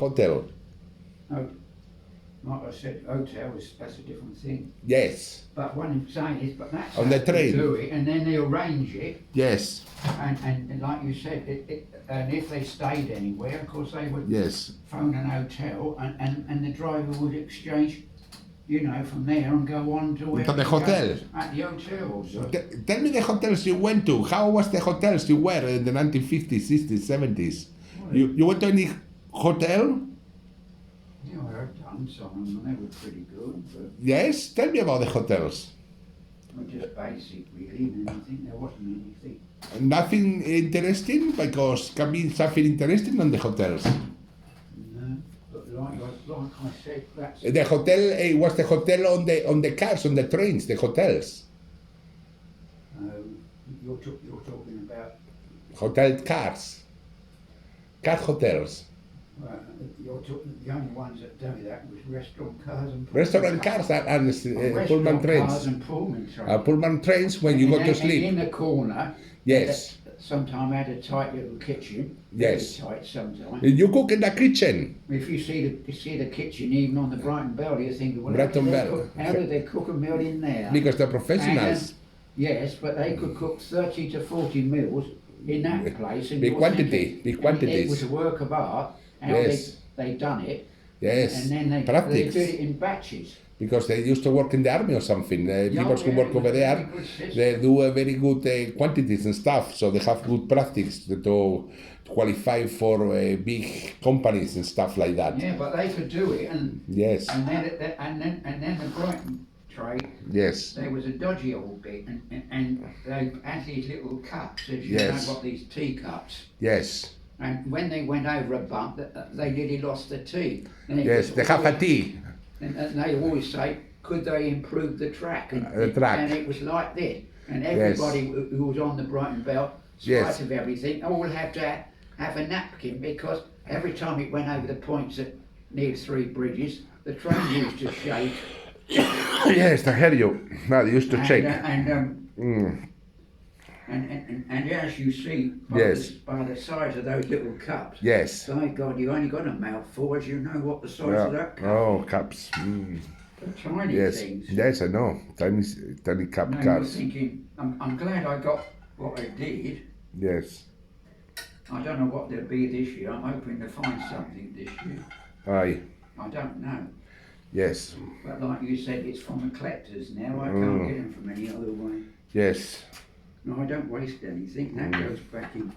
Hotel. No, like I said, hotel that's a different thing. Yes. But what I'm saying is, but that's On how the they train. do it, and then they arrange it, Yes. and like you said, and if they stayed anywhere, of course they would Yes. phone an hotel, and the driver would exchange, from there and go on to where To the he goes hotel. at the hotel. So. Tell me the hotels you went to. How was the hotels you were in the 1950s, 60s, 70s? Well, You went to any hotel? Yeah, I've done some, and they were pretty good, but Yes. Tell me about the hotels. just basic really, and anything. There wasn't anything. Nothing interesting, because can be something interesting on the hotels. No, but like I said, that's The hotel was the hotel on the cars, on the trains, the hotels. you're talking about. Hotel cars. Car hotels. The only ones that do that was restaurant cars and Restaurant cars and Pullman trains. Cars and Pullman trains. Pullman trains when you go to sleep. In the corner. Yes. Sometimes had a tight little kitchen. Yes. Very tight sometimes. You cook in the kitchen. If you see the kitchen, even on the Brighton Bell, you think, well, Brighton Bell. How do they cook a meal in there? Because they're professionals. Yes, but they could cook 30 to 40 meals in that place. And Big quantity, big quantities. It was a work of art. How Yes. they done it. Yes. And then they Practice. did it in batches. Because they used to work in the army or something. People who work over there, they do very good quantities and stuff. So they have good practice to qualify for big companies and stuff like that. Yeah, but they could do it. And Yes. And then the Brighton trade. Yes. There was a dodgy old bit, and they had these little cups, as you Yes. know, got these teacups. Yes. And when they went over a bump, they nearly lost the tea. And Yes. They have a tea. And they always say, could they improve the track? And, The track. And it was like this. And everybody who was on the Brighton Belt, in Yes. spite of everything, all had to have a napkin, because every time it went over the points at near Three Bridges, the train used to shake. Yes, I hear you. No, they used to check. And as you see Yes. by the size of those little cups, Yes. by God, you only got a mouthful, as you know what the size of that cup. Oh, cups. Mm. The tiny Yes. things. Yes, I know. Tiny cup Now cars. you're thinking, I'm glad I got what I did. Yes. I don't know what there'll be this year. I'm hoping to find something this year. Aye. I don't know. Yes. But like you said, it's from the collectors now. I can't get them from any other way. Yes. No, I don't waste anything. That goes back in.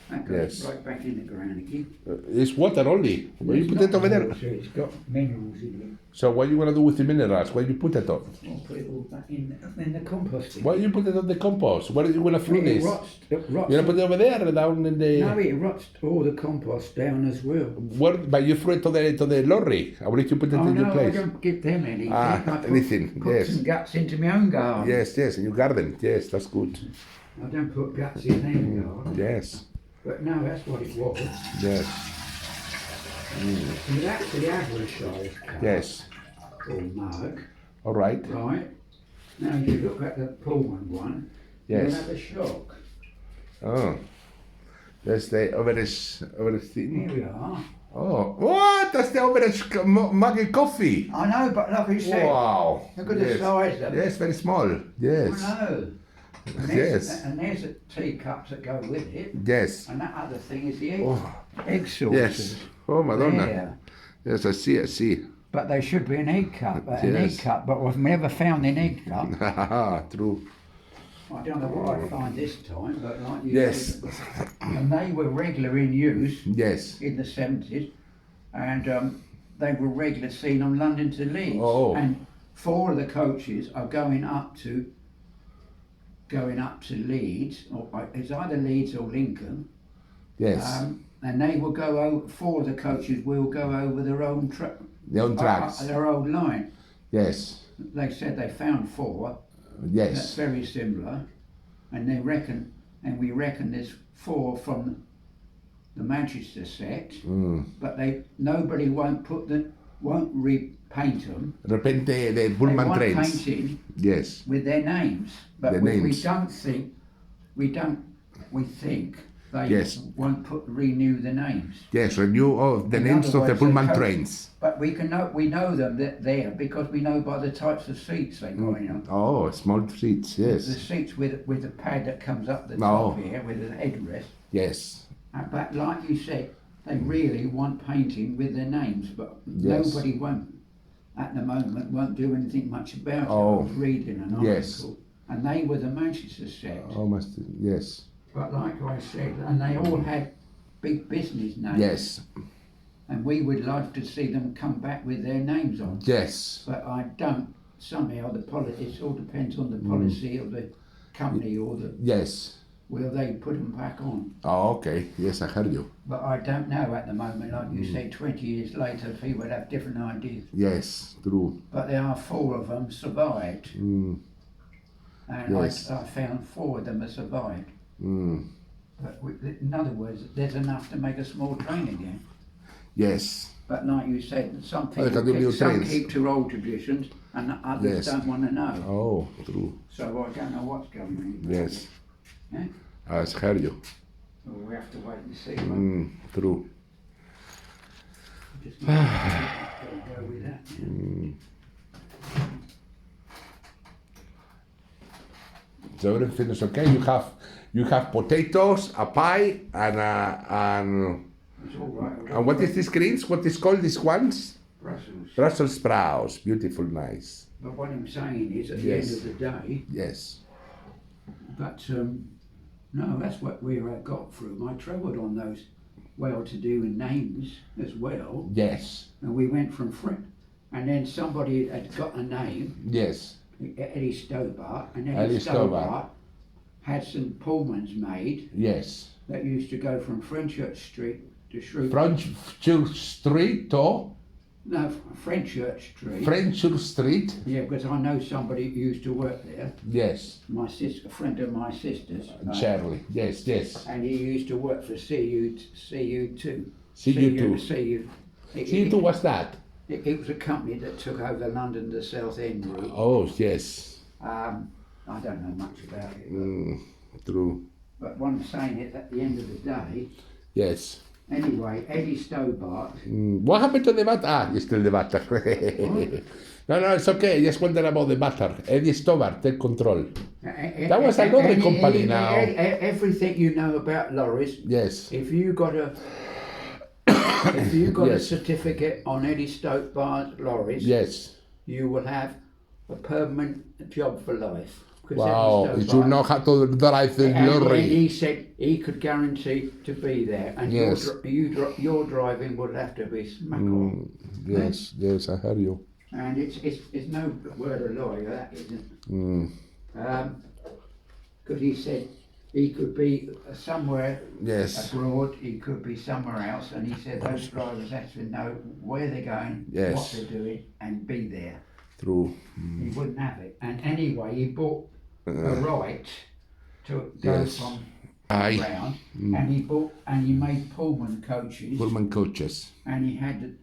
That goes Yes. right back in the ground again. It's water only. Where you It's put it not over there? water, it's got minerals in it. So what you gonna do with the minerals? Where you put it on? I'll put it all back in the composting. Why you put it on the compost? Where are you gonna throw It this? rots. It rots. You gonna put it over there or down in the? No, it rots all the compost down as well. Where? But you throw it to the lorry. Or will you put it Oh in your no, I place? don't give them anything. Ah, I put, anything, Put yes. some guts into my own garden. Yes, yes, in your garden. Yes, that's good. I don't put guts in their garden. Yes, But no, that's what it was. yes, And that's the average size cup. yes. Or mug. All right. Right. Now if you look at the Pullman one, Yes. you'll have a shock. Oh, that's the average thing. Here we are. Oh, what? That's the average mug of coffee. I know, but like I said, Wow. look at Yes. the size of it. Yes, very small. Yes, I know. And Yes. And there's the teacups that go with it. yes, And that other thing is the egg, Oh. egg saucers. yes. Oh, Madonna. There. Yes, I see. But they should be an egg cup, Yes. but I've never found an egg cup. True. I don't know what I'd find this time, but like you Yes. said, and they were regular in use Yes. in the 70s, and they were regular seen on London to Leeds. Oh. And 4 of the coaches are going up to Leeds, or it's either Leeds or Lincoln. Yes. And they will go over. 4 of the coaches will go over their own Their own tracks. their old line. Yes. They said they found 4. That's Yes. very similar, and we reckon there's 4 from the Manchester set, but nobody won't repaint them. Repente the They Pullman want trains. painting Yes. with their names, but Their we names. think they Yes. won't renew the names. Yes, renew the In names other of the words, Pullman coach- trains. But we know them there because we know by the types of seats they got. You know, Oh, small seats, the yes. seats with the pad that comes up the Oh. top here with an headrest. Yes, But like you said, they really want painting with their names, but Yes. nobody won't at the moment won't do anything much about it. Oh. I was reading an article, Yes. and they were the Manchester set. almost, yes, But like I said, and they all had big business names. yes, And we would love to see them come back with their names on. yes, But I don't. Somehow it all depends on the policy of the company or the yes. will they put them back on. Oh, okay, yes, I heard you. But I don't know at the moment. Like you say, 20 years later, people have different ideas. Yes, true. But there are 4 of them survived, Mm, and Yes. I found 4 of them have survived. mm, But in other words, there's enough to make a small train again. yes, But like you said, some they can do new some trains. keep to old traditions, and others Yes. don't want to know. Oh, true. So I don't know what's going on. Yes, Yeah? I heard you. Well, we have to wait and see. True. Just go with that. Yeah. So everything is okay. You have potatoes, a pie, and It's all right. and what is these greens? What is called these ones? Brussels. Brussels sprouts. Beautiful, nice. But what I'm saying is, at the Yes. end of the day, Yes. but no, that's what we got through. I travelled on those well-to-do names as well, Yes. and we went from and then somebody had got a name, Yes. Eddie Stobart, and Eddie Eddie Stobart. Stobart had some Pullmans made Yes. that used to go from Frenchurch Street to Shrewsbury. French Street to No, Frenchurch Street. French Street. Yeah, because I know somebody who used to work there. Yes. My sister, a friend of my sister's. Charlie. Yes. Yes. And he used to work for CU2. CU2. CU2. CU2. What's that? It was a company that took over London to South End route. Oh, yes. I don't know much about it. True. But what I'm saying is, at the end of the day, Yes. anyway, Eddie Stobart. What happened to the butter? You're still the butter. No, it's okay. Just wonder about the butter. Eddie Stobart, take control. That was a lorry company now. Everything you know about lorries. Yes. If you got a a Yes. certificate on Eddie Stobart lorries, Yes. you will have a permanent job for life. 'Cause Wow. Eddie You Stobart- know how to drive the and lorry. he said he could guarantee to be there, and Yes. your driving would have to be smack on. Yes. Yes, I heard you. And it's no word of lie, that isn't. Mm. Because he said he could be somewhere Yes. abroad, he could be somewhere else, and he said those drivers have to know where they're going, Yes. what they're doing, and be there. True. He wouldn't have it. And anyway, he bought a right to go Yes. from Aye. around, and he made Pullman coaches, Pullman coaches. and he had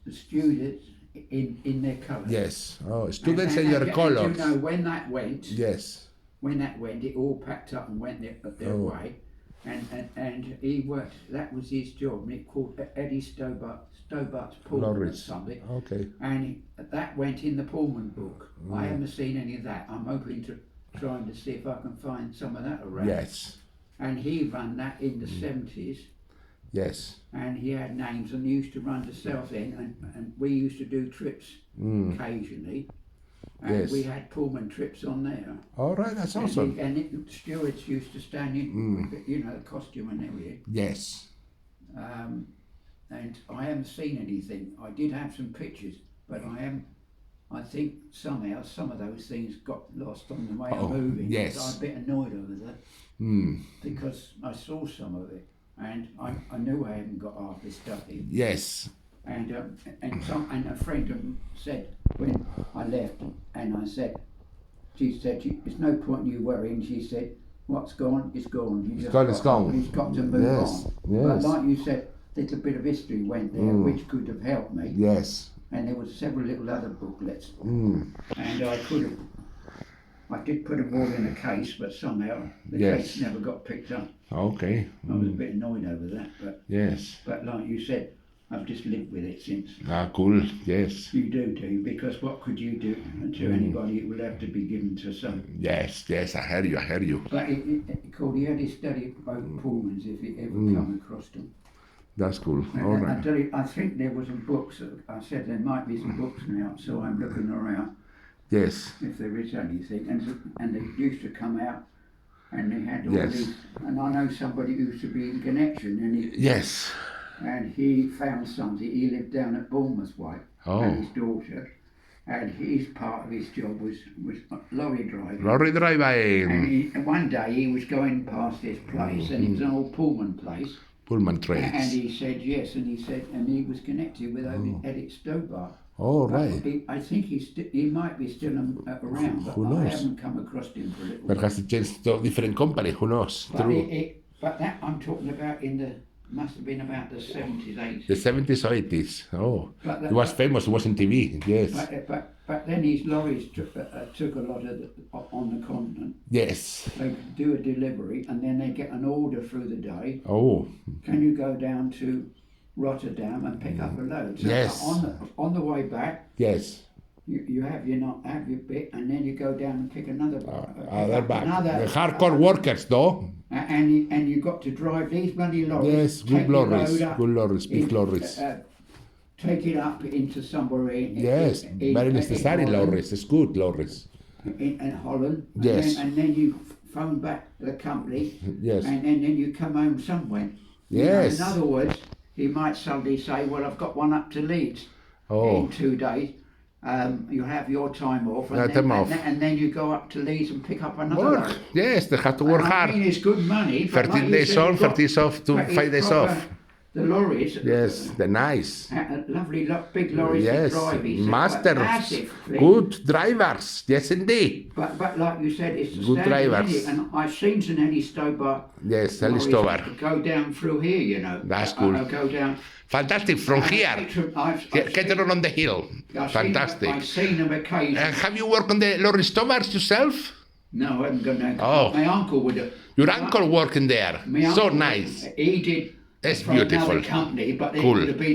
the students in their colours. Yes. Oh, students in your and colors. you know, when that went, Yes. it all packed up and went their Oh. way, and he worked. That was his job, and it called Eddie Stobart's Pullman or Lorries. something. Okay. And that went in the Pullman book. I haven't seen any of that. I'm hoping to trying to see if I can find some of that around. Yes. And he ran that in the 70s, Yes. and he had names, and he used to run to Southend, and we used to do trips occasionally, and Yes. we had Pullman trips on there. All right. That's awesome. And stewards used to stand in, you know, the costume and everything. Yes. And I haven't seen anything. I did have some pictures, but I think somehow some of those things got lost on the way Oh, of moving. yes. So I was a bit annoyed over that because I saw some of it, and I knew I hadn't got half the stuff in. Yes. And a friend of mine said when I left, and I said, she said, "There's no point in you worrying." She said, "What's gone is gone. You just gone is gone." He's got to move Yes, on." yes. But like you said, a little bit of history went there, which could have helped me. Yes. And there was several little other booklets, and I could have I did put them all in a case, but somehow the Yes. case never got picked up. Okay. I was a bit annoyed over that, Yes. but like you said, I've just lived with it since. Ah, cool. Yes. You do, because what could you do to anybody? It would have to be given to some. Yes. Yes. I hear you. But he had his study about Pullmans if he ever come across them. That's cool. And All I right. tell you, I think there was some books. I said there might be some books now, so I'm looking around Yes. if there is anything. And they used to come out, and they had all Yes. these. And I know somebody who used to be in connection, Yes. and he found something. He lived down at Bournemouth Way, and his daughter, and his part of his job was lorry driving. Lorry driving. And one day he was going past this place, and it was an old Pullman place. Pullman And trains. he said yes, and he was connected with Edith Stobart. Oh, right. I think he might be still around, but Who I knows? haven't come across him for a little while. Perhaps it changed to a different company. Who knows? But, True. but that I'm talking about must have been about the 70s, 80s. The 70s or 80s. Oh. But It was famous. It was in TV. Yes. But then his lorries took a lot of on the continent. Yes. They do a delivery, and then they get an order through the day. Oh. Can you go down to Rotterdam and pick up a load? So Yes. on the way back, Yes. you have your bit, and then you go down and pick another. They're back. The hardcore workers, though. And you got to drive these bloody lorries. Yes, take good the lorries. load up Good lorries. Big lorries. Take it up into somewhere in Yes. Very necessary Holland, lorries. It's good lorries. in Holland. Yes. And then you phone back the company. Yes. And then you come home somewhere. Yes. In other words, he might suddenly say, well, I've got one up to Leeds in 2 days. You have your time off, and then you go up to Leeds and pick up another Work. load. Yes, they have to work I hard. mean, it's good money. but 13 like days you said, on, you've got- 13 off to but 5 days it's got, off. The lorries. Yes, they're nice. Lovely, big lorries Yes, to drive. He said, but masters, massive thing. good drivers. Yes, indeed. But like you said, it's Good drivers. And I've seen St. Eddie Stobart. Yes, Eddie lorries Stobart. Go down through here, you know. That's cool. Go down. Fantastic from here. I've Get it on the hill. Fantastic. I've seen them occasionally. Have you worked on the lorry Stobarts yourself? No, I haven't gone down. Oh. My uncle would have. Your uncle working there. My So uncle, nice. He did. It's from beautiful. another company, but it Cool. would have been